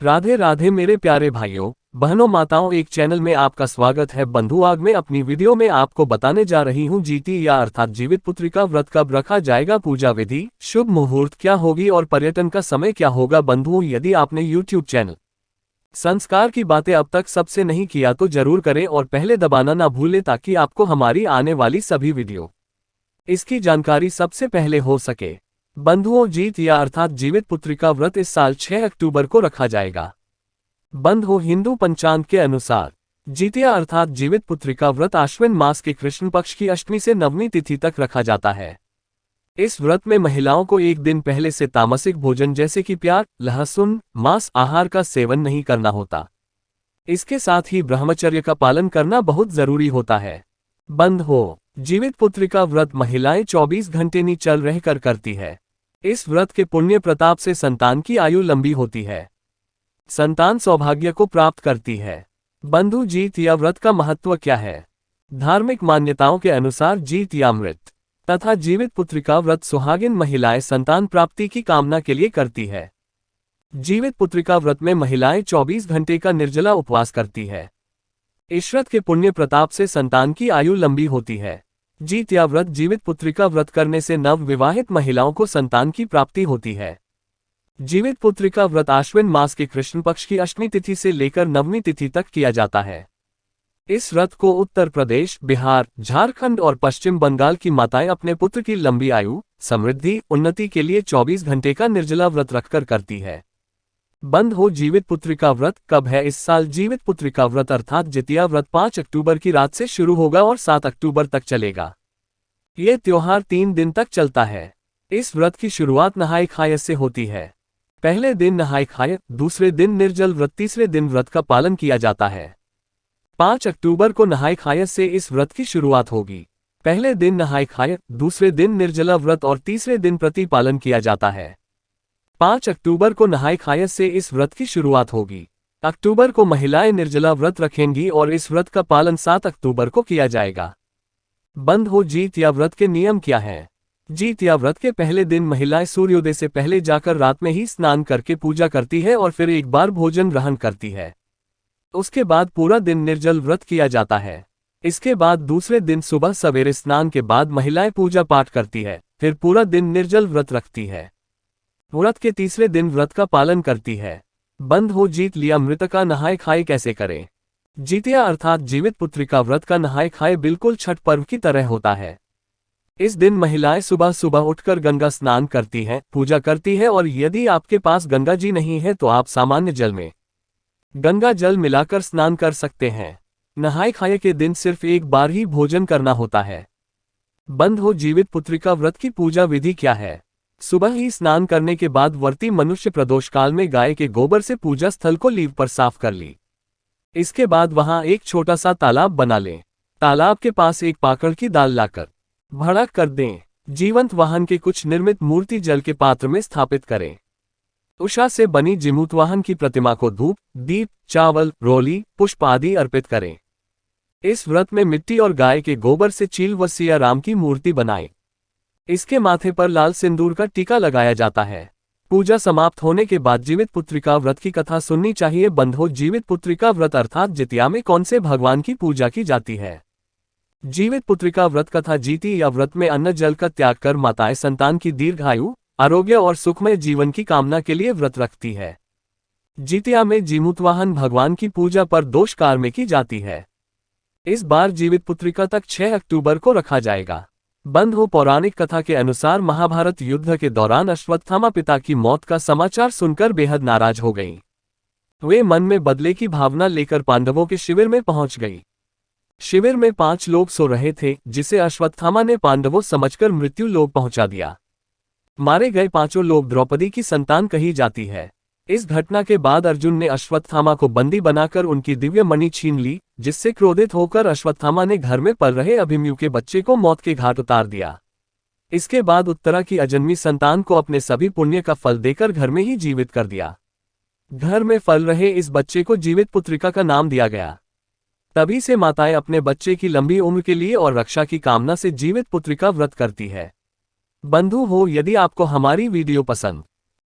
राधे राधे मेरे प्यारे भाइयों बहनों माताओं, एक चैनल में आपका स्वागत है। बंधु आग में अपनी वीडियो में आपको बताने जा रही हूं जीती या अर्थात जीवित पुत्री का व्रत कब रखा जाएगा, पूजा विधि, शुभ मुहूर्त क्या होगी और पर्यटन का समय क्या होगा। बंधुओं, यदि आपने यूट्यूब चैनल संस्कार की बातें अब तक सबसे नहीं किया तो जरूर करें और पहले दबाना ना भूलें ताकि आपको हमारी आने वाली सभी वीडियो इसकी जानकारी सबसे पहले हो सके। बंधुओं, जीत या अर्थात जीवित पुत्री का व्रत इस साल 6 अक्टूबर को रखा जाएगा। बंधुओं, हिंदू पंचांग के अनुसार जीतिया अर्थात जीवित पुत्री का व्रत आश्विन मास के कृष्ण पक्ष की अष्टमी से नवमी तिथि तक रखा जाता है। इस व्रत में महिलाओं को एक दिन पहले से तामसिक भोजन जैसे कि प्याज, लहसुन, मांस आहार का सेवन नहीं करना होता। इसके साथ ही ब्रह्मचर्य का पालन करना बहुत जरूरी होता है। बंधुओं, जीवित पुत्री का व्रत महिलाएं 24 घंटे नीचल रहकर करती है। इस व्रत के पुण्य प्रताप से संतान की आयु लंबी होती है, संतान सौभाग्य को प्राप्त करती है। बंधु, जीत या व्रत का महत्व क्या है? धार्मिक मान्यताओं के अनुसार जीत या मृत तथा जीवित पुत्री का व्रत सुहागिन महिलाएं संतान प्राप्ति की कामना के लिए करती है। जीवित पुत्री का व्रत में महिलाएं 24 घंटे का निर्जला उपवास करती है। इस व्रत के पुण्य प्रताप से संतान की आयु लंबी होती है। जीत या व्रत, जीवित पुत्री का व्रत करने से नव विवाहित महिलाओं को संतान की प्राप्ति होती है। जीवित पुत्री का व्रत आश्विन मास के कृष्ण पक्ष की अष्टमी तिथि से लेकर नवमी तिथि तक किया जाता है। इस व्रत को उत्तर प्रदेश, बिहार, झारखंड और पश्चिम बंगाल की माताएं अपने पुत्र की लंबी आयु, समृद्धि, उन्नति के लिए 24 घंटे का निर्जला व्रत रखकर करती है। बंधुओं, जीवित पुत्री का व्रत कब है? इस साल जीवित पुत्री का व्रत अर्थात जितिया व्रत 5 अक्टूबर की रात से शुरू होगा और 7 अक्टूबर तक चलेगा। ये त्योहार 3 दिन तक चलता है। इस व्रत की शुरुआत नहाय खाय से होती है। पहले दिन नहाय खाय, दूसरे दिन निर्जल व्रत, तीसरे दिन व्रत का पालन किया जाता है। 5 अक्टूबर को नहाय खाय से इस व्रत की शुरुआत होगी। पहले दिन नहाय खाय, दूसरे दिन निर्जला व्रत और तीसरे दिन प्रतिपालन किया जाता है। 5 अक्टूबर को नहाय खाय से इस व्रत की शुरुआत होगी। अक्टूबर को महिलाएं निर्जला व्रत रखेंगी और इस व्रत का पालन 7 अक्टूबर को किया जाएगा। बंधुओं, जीत या व्रत के नियम क्या हैं? जीत या व्रत के पहले दिन महिलाएं सूर्योदय से पहले जाकर रात में ही स्नान करके पूजा करती है और फिर एक बार भोजन ग्रहण करती है। उसके बाद पूरा दिन निर्जल व्रत किया जाता है। इसके बाद दूसरे दिन सुबह सवेरे स्नान के बाद महिलाएं पूजा पाठ करती है, फिर पूरा दिन निर्जल व्रत रखती है। व्रत के तीसरे दिन व्रत का पालन करती है। बंधुओं, जीत लिया मृत का नहाय खाए कैसे करें? जीतिया अर्थात जीवित पुत्री का व्रत का नहाय खाए बिल्कुल छठ पर्व की तरह होता है। इस दिन महिलाएं सुबह सुबह उठकर गंगा स्नान करती हैं, पूजा करती है और यदि आपके पास गंगा जी नहीं है तो आप सामान्य जल में गंगा जल मिलाकर स्नान कर सकते हैं। नहाय खाए के दिन सिर्फ एक बार ही भोजन करना होता है। बंधुओं, जीवित पुत्री का व्रत की पूजा विधि क्या है? सुबह ही स्नान करने के बाद व्रती मनुष्य प्रदोष काल में गाय के गोबर से पूजा स्थल को लीप पर साफ कर ली। इसके बाद वहां एक छोटा सा तालाब बना लें। तालाब के पास एक पाकड़ की दाल लाकर भड़ा कर दें। जीवंत वाहन के कुछ निर्मित मूर्ति जल के पात्र में स्थापित करें। उषा से बनी जीमूत वाहन की प्रतिमा को धूप, दीप, चावल, रोली, पुष्प आदि अर्पित करें। इस व्रत में मिट्टी और गाय के गोबर से चील व सिया राम की मूर्ति बनाएं। इसके माथे पर लाल सिंदूर का टीका लगाया जाता है। पूजा समाप्त होने के बाद जीवित पुत्री का व्रत की कथा सुननी चाहिए। बंधुओं, जीवित पुत्री का व्रत अर्थात जितिया में कौन से भगवान की पूजा की जाती है? जीवित पुत्री का व्रत कथा जीती या व्रत में अन्न जल का त्याग कर माताएं संतान की दीर्घायु, आरोग्य और सुखमय जीवन की कामना के लिए व्रत रखती है। जितिया में जीमूतवाहन भगवान की पूजा पर दोष कार में की जाती है। इस बार जीवित पुत्री का तक 6 अक्टूबर को रखा जाएगा। बंधुओं, पौराणिक कथा के अनुसार महाभारत युद्ध के दौरान अश्वत्थामा पिता की मौत का समाचार सुनकर बेहद नाराज हो गई। वे मन में बदले की भावना लेकर पांडवों के शिविर में पहुंच गई। शिविर में 5 लोग सो रहे थे, जिसे अश्वत्थामा ने पांडवों समझकर मृत्यु लोक पहुंचा दिया। मारे गए 5 लोग द्रौपदी की संतान कही जाती है। इस घटना के बाद अर्जुन ने अश्वत्थामा को बंदी बनाकर उनकी दिव्य मणि छीन ली, जिससे क्रोधित होकर अश्वत्थामा ने घर में पल रहे अभिमन्यु के बच्चे को मौत के घाट उतार दिया। इसके बाद उत्तरा की अजन्मी संतान को अपने सभी पुण्य का फल देकर घर में ही जीवित कर दिया। घर में पल रहे इस बच्चे को जीवित पुत्रिका का नाम दिया गया। तभी से माताएं अपने बच्चे की लंबी उम्र के लिए और रक्षा की कामना से जीवित पुत्रिका व्रत करती है। बंधु हो, यदि आपको हमारी वीडियो पसंद